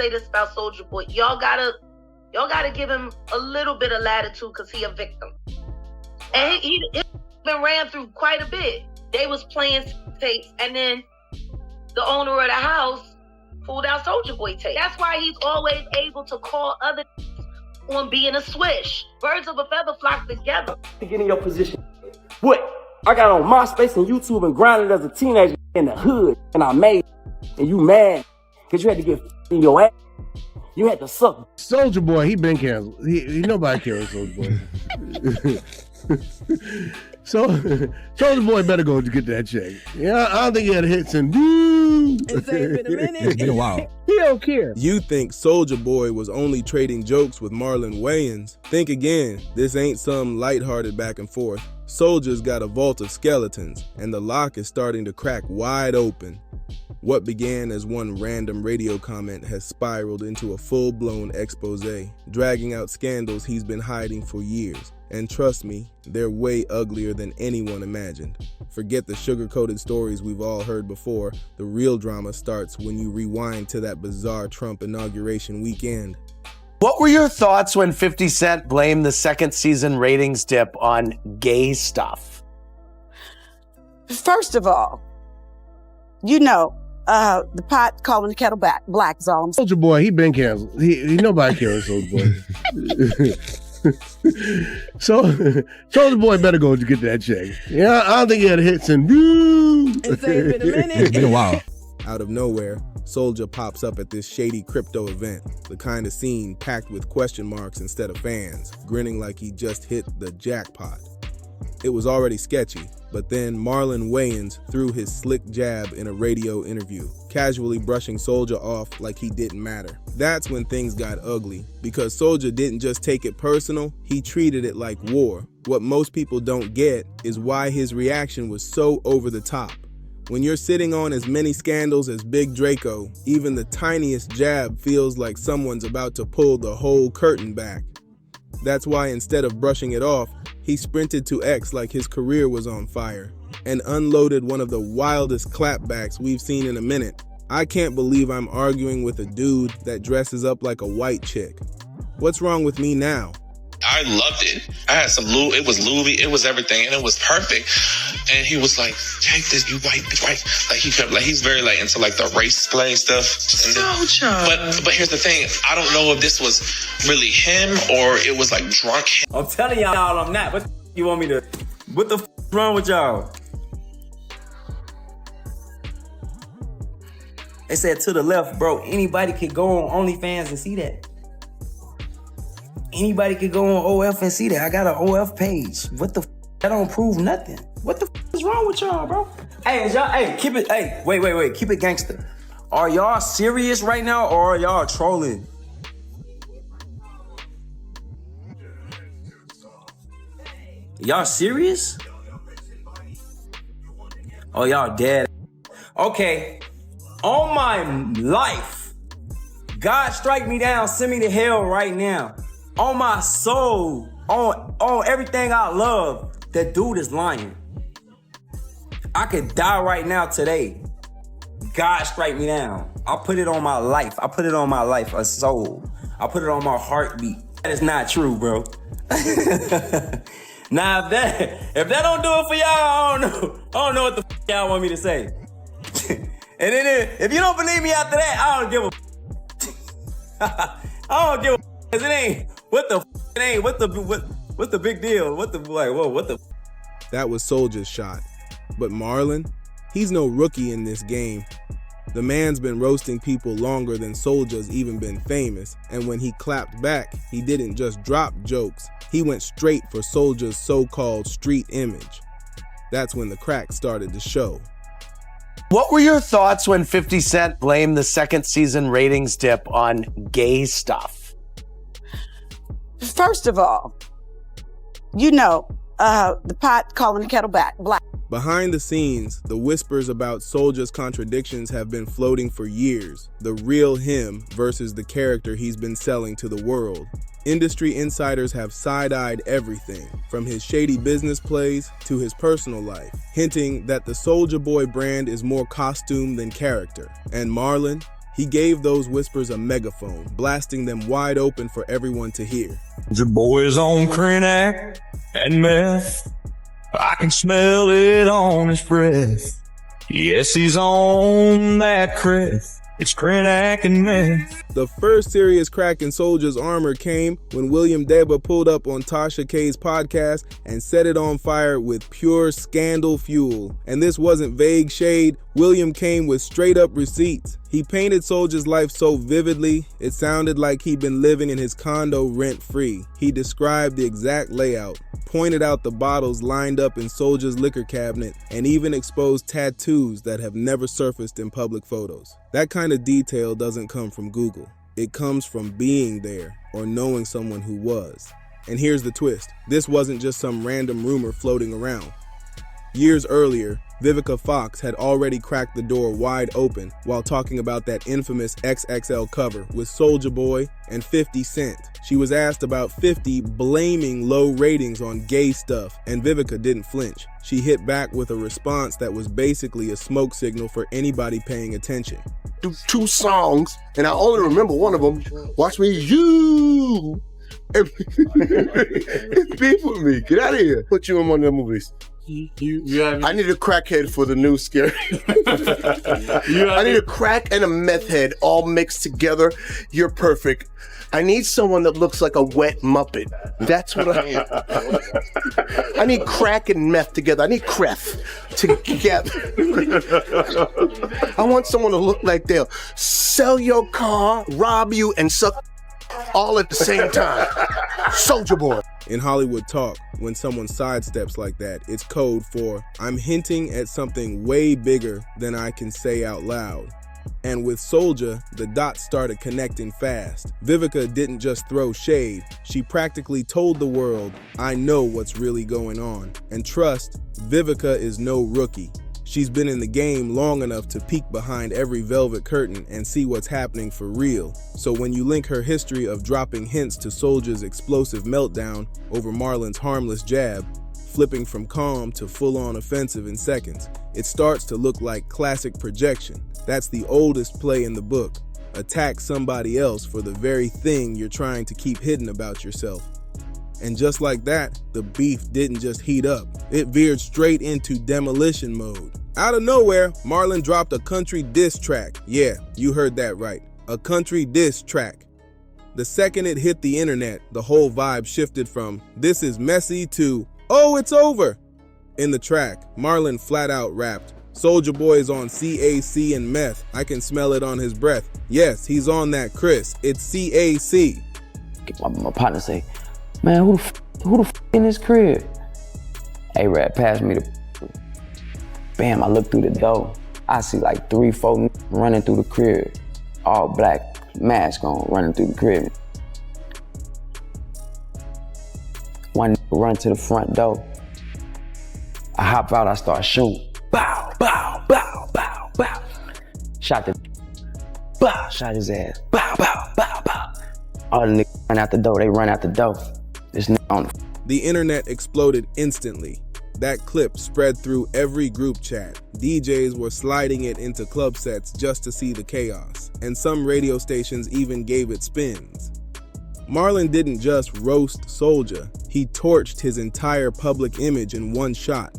say this about Soulja Boy. Y'all gotta give him a little bit of latitude because he a victim. And he been ran through quite a bit. They was playing tapes, and then the owner of the house pulled out Soulja Boy tape. That's why he's always able to call other on being a swish. Birds of a feather flock together. To get in your position. What? I got on MySpace and YouTube and grinded as a teenager in the hood, and I made it. And you mad because you had to get in your ass. You had to suck. Soulja Boy, he been canceled. He nobody cares, Soulja Boy. So Soulja Boy better go to get that check. Yeah, I don't think he had hits and woo. It's been a minute. It's been a while. He don't care. You think Soulja Boy was only trading jokes with Marlon Wayans? Think again. This ain't some lighthearted back and forth. Soulja's got a vault of skeletons, and the lock is starting to crack wide open. What began as one random radio comment has spiraled into a full-blown expose, dragging out scandals he's been hiding for years. And trust me, they're way uglier than anyone imagined. Forget the sugar-coated stories we've all heard before. The real drama starts when you rewind to that bizarre Trump inauguration weekend. What were your thoughts when 50 Cent blamed the second season ratings dip on gay stuff? First of all, the pot calling the kettle black is all I'm saying. Soulja Boy, he been canceled. He nobody cares, Soulja Boy. So Soulja Boy better go to get that check. Yeah, I don't think he had hits and woo. It's been a minute. It's been a while. Out of nowhere, Soulja pops up at this shady crypto event, the kind of scene packed with question marks instead of fans, grinning like he just hit the jackpot. It was already sketchy, but then Marlon Wayans threw his slick jab in a radio interview, casually brushing Soulja off like he didn't matter. That's when things got ugly, because Soulja didn't just take it personal, he treated it like war. What most people don't get is why his reaction was so over the top. When you're sitting on as many scandals as Big Draco, even the tiniest jab feels like someone's about to pull the whole curtain back. That's why instead of brushing it off, he sprinted to X like his career was on fire and unloaded one of the wildest clapbacks we've seen in a minute. I can't believe I'm arguing with a dude that dresses up like a white chick. What's wrong with me now? I loved it. I had some it was Louis, it was everything, and it was perfect. And he was like, take this, you white. Like he kept he's very into the race play stuff. But here's the thing, I don't know if this was really him or it was drunk. I'm telling y'all I'm not. What you want me to? What the is wrong with y'all? They said to the left, bro, anybody could go on OnlyFans and see that. Anybody could go on OF and see that. I got an OF page. What the that don't prove nothing. What the is wrong with y'all, bro? Hey, keep it, wait, keep it gangster. Are y'all serious right now or are y'all trolling? Y'all serious? Oh, y'all dead. Okay, on my life, God strike me down, send me to hell right now. On my soul, on everything I love, that dude is lying. I could die right now today. God strike me down. I'll put it on my life. I put it on my life, a soul. I put it on my heartbeat. That is not true, bro. Now, if that don't do it for y'all, I don't know what the y'all want me to say. And then if you don't believe me after that, I don't give a I don't give a cause it ain't what the big deal? What the That was Soulja's shot. But Marlon, he's no rookie in this game. The man's been roasting people longer than Soulja's even been famous, and when he clapped back, he didn't just drop jokes, he went straight for Soulja's so-called street image. That's when the crack started to show. What were your thoughts when 50 Cent blamed the second season ratings dip on gay stuff? First of all, the pot calling the kettle black. Behind the scenes, the whispers about Soulja's contradictions have been floating for years. The real him versus the character he's been selling to the world. Industry insiders have side-eyed everything, from his shady business plays to his personal life, hinting that the Soulja Boy brand is more costume than character. And Marlon, He gave those whispers a megaphone, blasting them wide open for everyone to hear. The boy's on Krenak and meth. I can smell it on his breath. Yes, he's on that crest. It's Krenak and meth. The first serious crack in Soulja's armor came when William Deba pulled up on Tasha K's podcast and set it on fire with pure scandal fuel. And this wasn't vague shade. William came with straight up receipts. He painted Soulja's life so vividly, it sounded like he'd been living in his condo rent-free. He described the exact layout, pointed out the bottles lined up in Soulja's liquor cabinet, and even exposed tattoos that have never surfaced in public photos. That kind of detail doesn't come from Google. It comes from being there or knowing someone who was. And here's the twist. This wasn't just some random rumor floating around. Years earlier, Vivica Fox had already cracked the door wide open while talking about that infamous XXL cover with Soulja Boy and 50 Cent. She was asked about 50 blaming low ratings on gay stuff, and Vivica didn't flinch. She hit back with a response that was basically a smoke signal for anybody paying attention. Do 2 songs, and I only remember one of them. Watch me, you. It's beef with me. Get out of here. Put you in one of the movies. I need a crackhead for the new scary. I need a crack and a meth head all mixed together. You're perfect. I need someone that looks like a wet Muppet. That's what I need. I need crack and meth together. I need creth together. I want someone to look like they'll sell your car, rob you, and suck all at the same time. Soulja Boy. In Hollywood talk, when someone sidesteps like that, it's code for, I'm hinting at something way bigger than I can say out loud. And with Soulja, the dots started connecting fast. Vivica didn't just throw shade, she practically told the world, I know what's really going on. And trust, Vivica is no rookie. She's been in the game long enough to peek behind every velvet curtain and see what's happening for real. So when you link her history of dropping hints to Soulja's explosive meltdown over Marlon's harmless jab, flipping from calm to full-on offensive in seconds, it starts to look like classic projection. That's the oldest play in the book. Attack somebody else for the very thing you're trying to keep hidden about yourself. And just like that, the beef didn't just heat up. It veered straight into demolition mode. Out of nowhere, Marlon dropped a country diss track. Yeah, you heard that right. A country diss track. The second it hit the internet, the whole vibe shifted from, this is messy to, oh, it's over. In the track, Marlon flat out rapped, Soulja Boy is on CAC and meth. I can smell it on his breath. Yes, he's on that Chris. It's CAC. My partner say, man, who the f in this crib? A-Rap passed me the. Bam, I look through the door. I see like 3-4 running through the crib. All black, mask on, running through the crib. One run to the front door. I hop out, I start shooting. Bow, bow, bow, bow, bow. Shot the bow, shot his ass. Bow, bow, bow, bow. All the niggas run out the door, they run out the door. This nigga on the internet exploded instantly. That clip spread through every group chat. DJs were sliding it into club sets just to see the chaos, and some radio stations even gave it spins. Marlon didn't just roast Soulja, he torched his entire public image in one shot.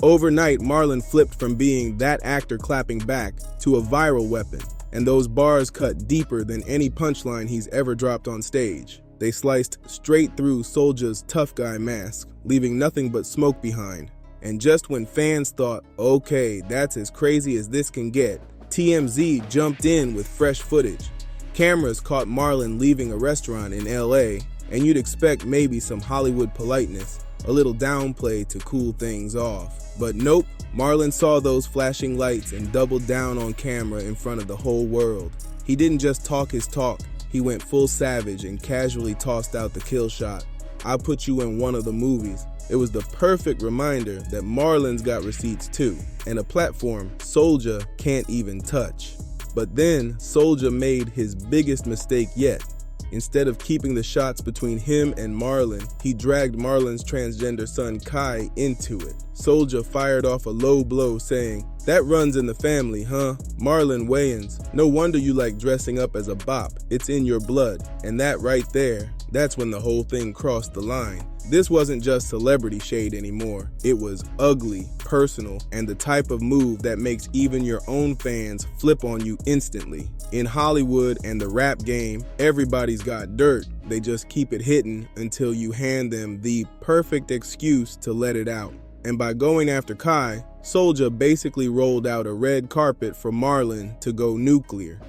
Overnight, Marlon flipped from being that actor clapping back to a viral weapon, and those bars cut deeper than any punchline he's ever dropped on stage. They sliced straight through Soulja's tough guy mask, leaving nothing but smoke behind. And just when fans thought, okay, that's as crazy as this can get, TMZ jumped in with fresh footage. Cameras caught Marlon leaving a restaurant in LA, and you'd expect maybe some Hollywood politeness, a little downplay to cool things off. But nope, Marlon saw those flashing lights and doubled down on camera in front of the whole world. He didn't just talk his talk, he went full savage and casually tossed out the kill shot. I'll put you in one of the movies. It was the perfect reminder that Marlon's got receipts too, and a platform Soulja can't even touch. But then Soulja made his biggest mistake yet. Instead of keeping the shots between him and Marlon, he dragged Marlon's transgender son Kai into it. Soulja fired off a low blow saying, That runs in the family, huh? Marlon Wayans. No wonder you like dressing up as a bop. It's in your blood. And that right there, that's when the whole thing crossed the line. This wasn't just celebrity shade anymore. It was ugly, personal, and the type of move that makes even your own fans flip on you instantly. In Hollywood and the rap game, everybody's got dirt. They just keep it hidden until you hand them the perfect excuse to let it out. And by going after Kai, Soulja basically rolled out a red carpet for Marlon to go nuclear.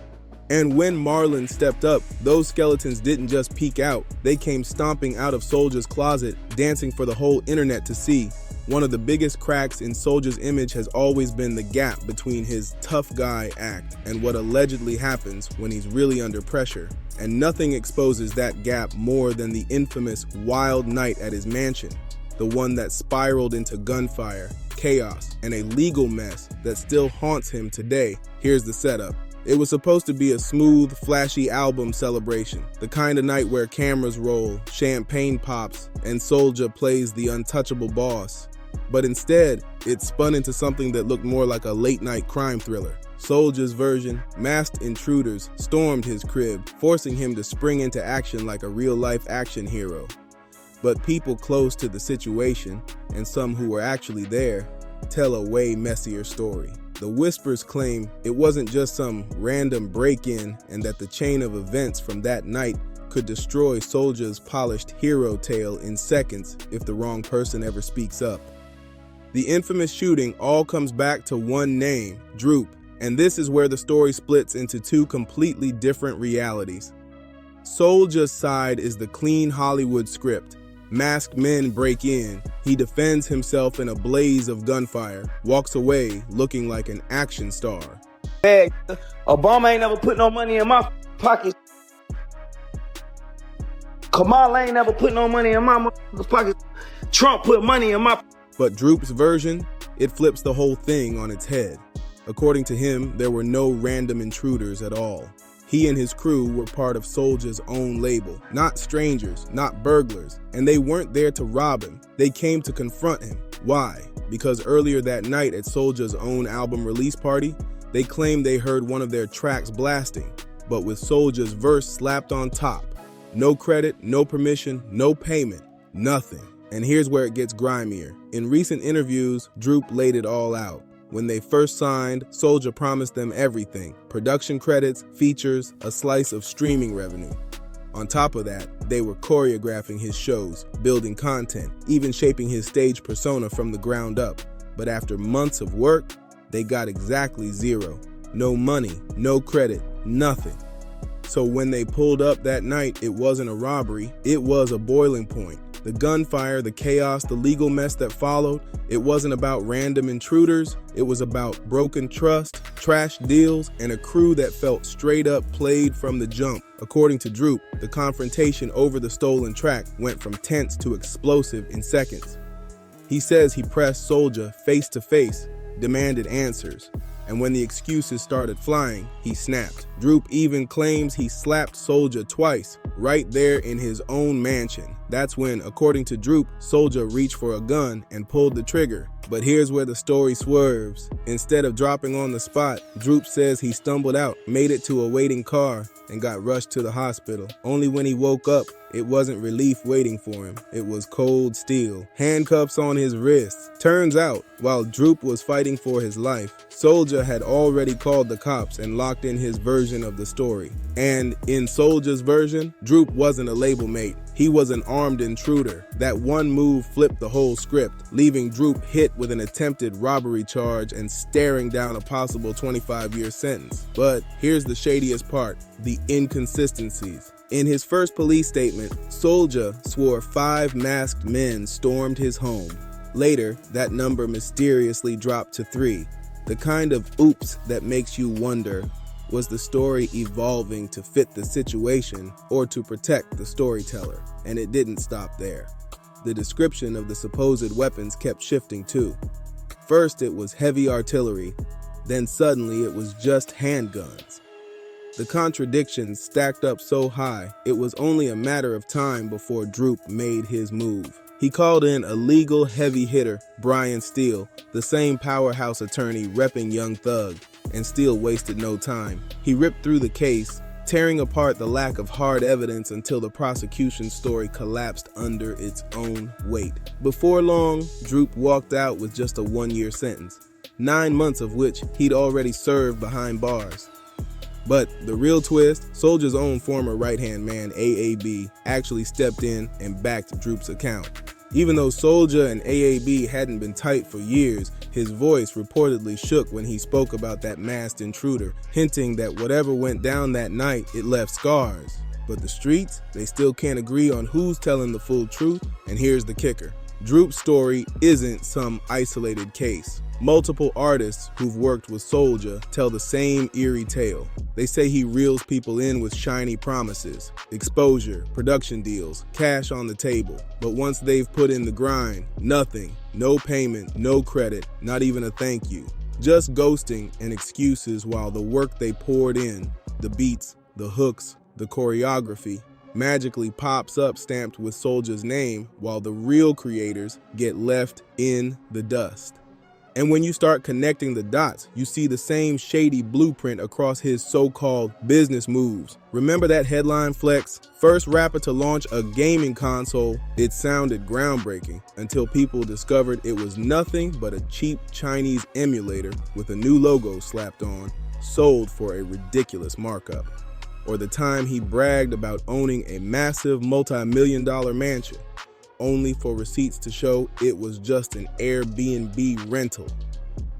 And when Marlon stepped up, those skeletons didn't just peek out. They came stomping out of Soulja's closet, dancing for the whole internet to see. One of the biggest cracks in Soulja's image has always been the gap between his tough guy act and what allegedly happens when he's really under pressure. And nothing exposes that gap more than the infamous wild night at his mansion. The one that spiraled into gunfire, chaos, and a legal mess that still haunts him today. Here's the setup. It was supposed to be a smooth, flashy album celebration, the kind of night where cameras roll, champagne pops, and Soulja plays the untouchable boss. But instead, it spun into something that looked more like a late-night crime thriller. Soulja's version, masked intruders, stormed his crib, forcing him to spring into action like a real-life action hero. But people close to the situation, and some who were actually there, tell a way messier story. The whispers claim it wasn't just some random break-in and that the chain of events from that night could destroy Soulja's polished hero tale in seconds if the wrong person ever speaks up. The infamous shooting all comes back to one name, Droop, and this is where the story splits into two completely different realities. Soulja's side is the clean Hollywood script. Masked men break in, he defends himself in a blaze of gunfire, walks away looking like an action star. Hey, Obama ain't never put no money in my pocket. Kamala ain't never put no money in my pocket. Trump put money in my. But Droop's version, it flips the whole thing on its head. According to him, there were no random intruders at all. He and his crew were part of Soulja's own label, not strangers, not burglars, and they weren't there to rob him. They came to confront him. Why? Because earlier that night at Soulja's own album release party, they claimed they heard one of their tracks blasting, but with Soulja's verse slapped on top. No credit, no permission, no payment, nothing. And here's where it gets grimier. In recent interviews, Droop laid it all out. When they first signed, Soulja promised them everything: production credits, features, a slice of streaming revenue. On top of that, they were choreographing his shows, building content, even shaping his stage persona from the ground up. But after months of work, they got exactly zero. No money, no credit, nothing. So when they pulled up that night, it wasn't a robbery, it was a boiling point. The gunfire, the chaos, the legal mess that followed, it wasn't about random intruders, it was about broken trust, trash deals, and a crew that felt straight up played from the jump. According to Droop, the confrontation over the stolen track went from tense to explosive in seconds. He says he pressed Soulja face to face, demanded answers, and when the excuses started flying, he snapped. Droop even claims he slapped Soulja twice, right there in his own mansion. That's when, according to Droop, Soulja reached for a gun and pulled the trigger. But here's where the story swerves. Instead of dropping on the spot, Droop says he stumbled out, made it to a waiting car, and got rushed to the hospital. Only when he woke up, it wasn't relief waiting for him. It was cold steel, handcuffs on his wrists. Turns out, while Droop was fighting for his life, Soulja had already called the cops and locked in his version of the story. And in Soulja's version, Droop wasn't a label mate. He was an armed intruder. That one move flipped the whole script, leaving Droop hit with an attempted robbery charge and staring down a possible 25-year sentence. But here's the shadiest part, the inconsistencies. In his first police statement, Soulja swore 5 masked men stormed his home. Later, that number mysteriously dropped to 3. The kind of oops that makes you wonder, was the story evolving to fit the situation or to protect the storyteller? And it didn't stop there. The description of the supposed weapons kept shifting too. First it was heavy artillery, then suddenly it was just handguns. The contradictions stacked up so high, it was only a matter of time before Droop made his move. He called in a legal heavy hitter, Brian Steele, the same powerhouse attorney repping Young Thug, and Steele wasted no time. He ripped through the case, tearing apart the lack of hard evidence until the prosecution's story collapsed under its own weight. Before long, Droop walked out with just a 1-year sentence, 9 months of which he'd already served behind bars. But the real twist, Soulja's own former right-hand man, AAB, actually stepped in and backed Droop's account. Even though Soulja and AAB hadn't been tight for years, his voice reportedly shook when he spoke about that masked intruder, hinting that whatever went down that night, it left scars. But the streets, they still can't agree on who's telling the full truth, and here's the kicker. Droop's story isn't some isolated case. Multiple artists who've worked with Soulja tell the same eerie tale. They say he reels people in with shiny promises, exposure, production deals, cash on the table. But once they've put in the grind, nothing, no payment, no credit, not even a thank you. Just ghosting and excuses while the work they poured in, the beats, the hooks, the choreography, magically pops up stamped with Soulja's name while the real creators get left in the dust. And when you start connecting the dots, you see the same shady blueprint across his so-called business moves. Remember that headline flex? First rapper to launch a gaming console. It sounded groundbreaking until people discovered it was nothing but a cheap Chinese emulator with a new logo slapped on, sold for a ridiculous markup. Or the time he bragged about owning a massive multi-million-dollar mansion, only for receipts to show it was just an Airbnb rental.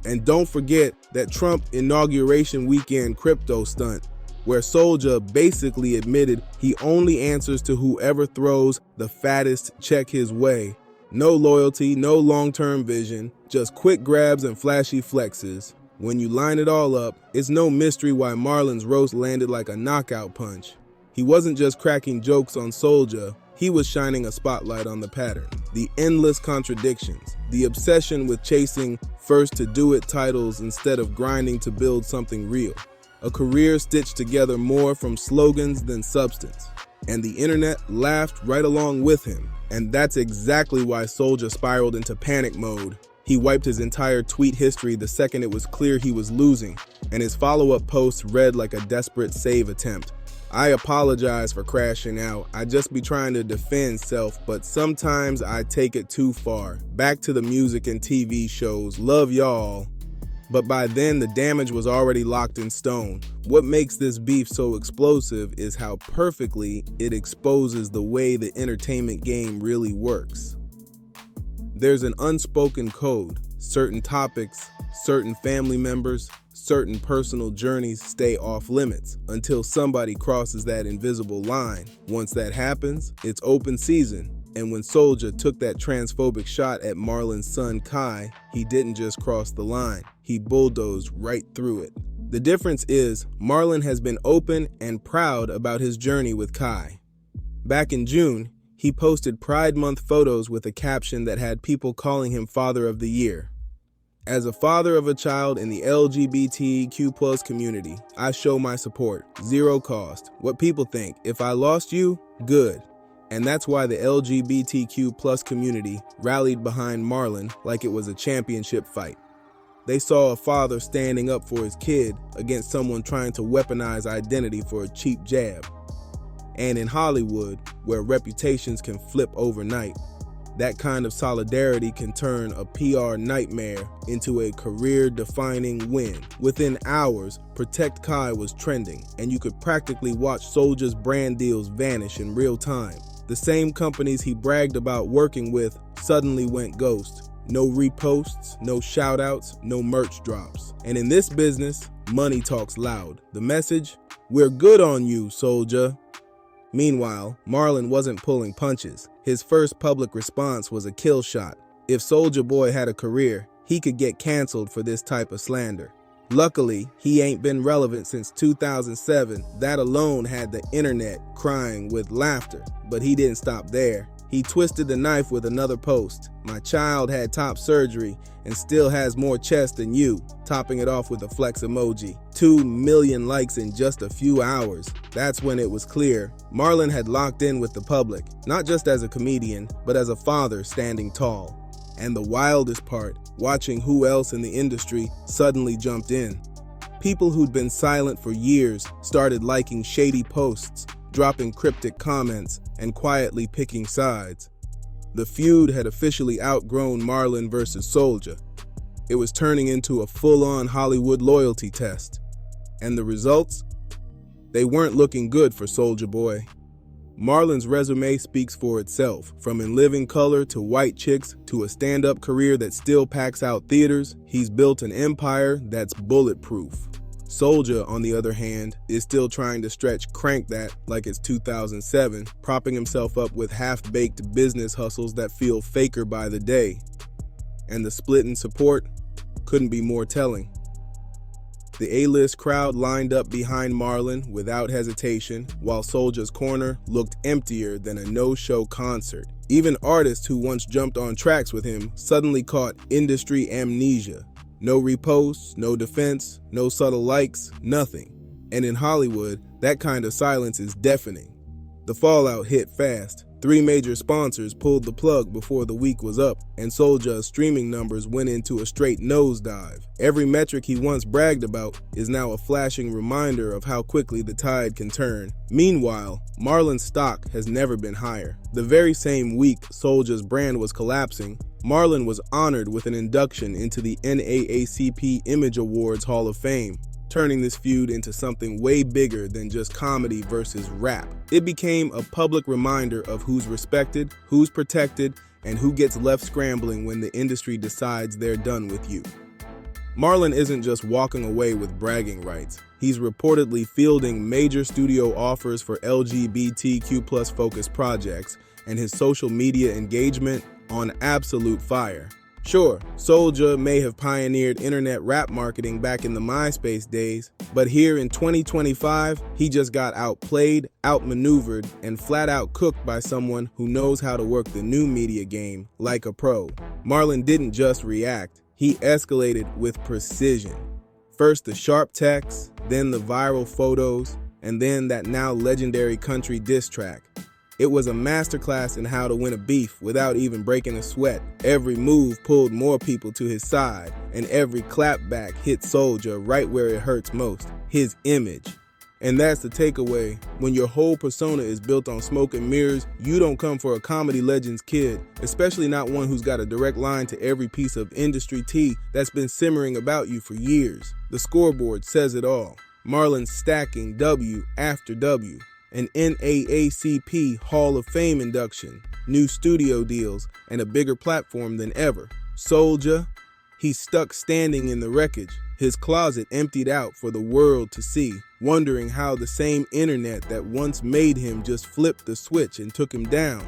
And don't forget that Trump inauguration weekend crypto stunt, where Soulja basically admitted he only answers to whoever throws the fattest check his way. No loyalty, no long-term vision, just quick grabs and flashy flexes. When you line it all up, it's no mystery why Marlon's roast landed like a knockout punch. He wasn't just cracking jokes on Soulja, he was shining a spotlight on the pattern, the endless contradictions, the obsession with chasing first-to-do-it titles instead of grinding to build something real, a career stitched together more from slogans than substance. And the internet laughed right along with him, and that's exactly why Soulja spiraled into panic mode. He wiped his entire tweet history the second it was clear he was losing, and his follow-up posts read like a desperate save attempt. I apologize for crashing out. I just be trying to defend self, but sometimes I take it too far. Back to the music and TV shows. Love y'all. But by then, the damage was already locked in stone. What makes this beef so explosive is how perfectly it exposes the way the entertainment game really works. There's an unspoken code. Certain topics, certain family members, certain personal journeys stay off limits until somebody crosses that invisible line. Once that happens, it's open season. And when Soulja took that transphobic shot at Marlon's son Kai, he didn't just cross the line, he bulldozed right through it. The difference is, Marlon has been open and proud about his journey with Kai. Back in June, he posted Pride Month photos with a caption that had people calling him Father of the Year. As a father of a child in the LGBTQ+ community, I show my support, zero cost. What people think, if I lost you, good. And that's why the LGBTQ+ community rallied behind Marlon like it was a championship fight. They saw a father standing up for his kid against someone trying to weaponize identity for a cheap jab. And in Hollywood, where reputations can flip overnight, that kind of solidarity can turn a PR nightmare into a career-defining win. Within hours, Protect Kai was trending, and you could practically watch Soulja's brand deals vanish in real time. The same companies he bragged about working with suddenly went ghost. No reposts, no shoutouts, no merch drops. And in this business, money talks loud. The message? We're good on you, Soulja. Meanwhile, Marlon wasn't pulling punches. His first public response was a kill shot. If Soulja Boy had a career, he could get canceled for this type of slander. Luckily, he ain't been relevant since 2007. That alone had the internet crying with laughter. But he didn't stop there. He twisted the knife with another post. My child had top surgery and still has more chest than you, topping it off with a flex emoji. 2 million likes in just a few hours. That's when it was clear Marlon had locked in with the public, not just as a comedian, but as a father standing tall. And the wildest part, watching who else in the industry suddenly jumped in. People who'd been silent for years started liking shady posts, dropping cryptic comments, and quietly picking sides. The feud had officially outgrown Marlon versus Soulja. It was turning into a full-on Hollywood loyalty test. And the results? They weren't looking good for Soulja Boy. Marlon's resume speaks for itself. From In Living Color to White Chicks to a stand-up career that still packs out theaters, he's built an empire that's bulletproof. Soulja, on the other hand, is still trying to stretch Crank That like it's 2007, propping himself up with half-baked business hustles that feel faker by the day. And the split in support couldn't be more telling. The A-list crowd lined up behind Marlon without hesitation, while Soulja's corner looked emptier than a no-show concert. Even artists who once jumped on tracks with him suddenly caught industry amnesia. No reposts, no defense, no subtle likes, nothing. And in Hollywood, that kind of silence is deafening. The fallout hit fast. 3 major sponsors pulled the plug before the week was up, and Soulja's streaming numbers went into a straight nosedive. Every metric he once bragged about is now a flashing reminder of how quickly the tide can turn. Meanwhile, Marlon's stock has never been higher. The very same week Soulja's brand was collapsing, Marlon was honored with an induction into the NAACP Image Awards Hall of Fame, turning this feud into something way bigger than just comedy versus rap. It became a public reminder of who's respected, who's protected, and who gets left scrambling when the industry decides they're done with you. Marlon isn't just walking away with bragging rights. He's reportedly fielding major studio offers for LGBTQ+ focused projects, and his social media engagement on absolute fire. Sure, Soulja may have pioneered internet rap marketing back in the MySpace days, but here in 2025, he just got outplayed, outmaneuvered, and flat out cooked by someone who knows how to work the new media game like a pro. Marlon didn't just react, he escalated with precision. First the sharp texts, then the viral photos, and then that now legendary country diss track. It was a masterclass in how to win a beef without even breaking a sweat. Every move pulled more people to his side, and every clapback hit Soulja right where it hurts most, his image. And that's the takeaway. When your whole persona is built on smoke and mirrors, you don't come for a comedy legend's kid, especially not one who's got a direct line to every piece of industry tea that's been simmering about you for years. The scoreboard says it all. Marlon stacking W after W. An NAACP Hall of Fame induction, new studio deals, and a bigger platform than ever. Soulja, he's stuck standing in the wreckage, his closet emptied out for the world to see, wondering how the same internet that once made him just flipped the switch and took him down.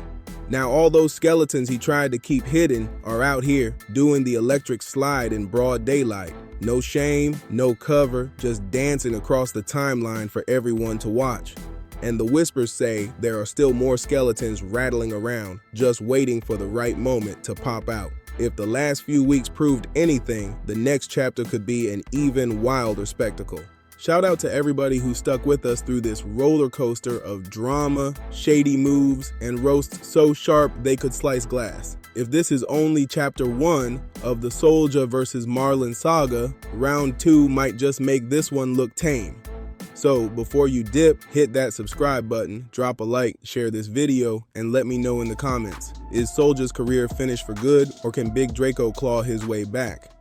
Now all those skeletons he tried to keep hidden are out here doing the electric slide in broad daylight. No shame, no cover, just dancing across the timeline for everyone to watch. And the whispers say there are still more skeletons rattling around, just waiting for the right moment to pop out. If the last few weeks proved anything, the next chapter could be an even wilder spectacle. Shout out to everybody who stuck with us through this roller coaster of drama, shady moves, and roasts so sharp they could slice glass. If this is only chapter 1 of the Soulja versus Marlon saga, round 2 might just make this one look tame. So before you dip, hit that subscribe button, drop a like, share this video, and let me know in the comments. Is Soulja's career finished for good, or can Big Draco claw his way back?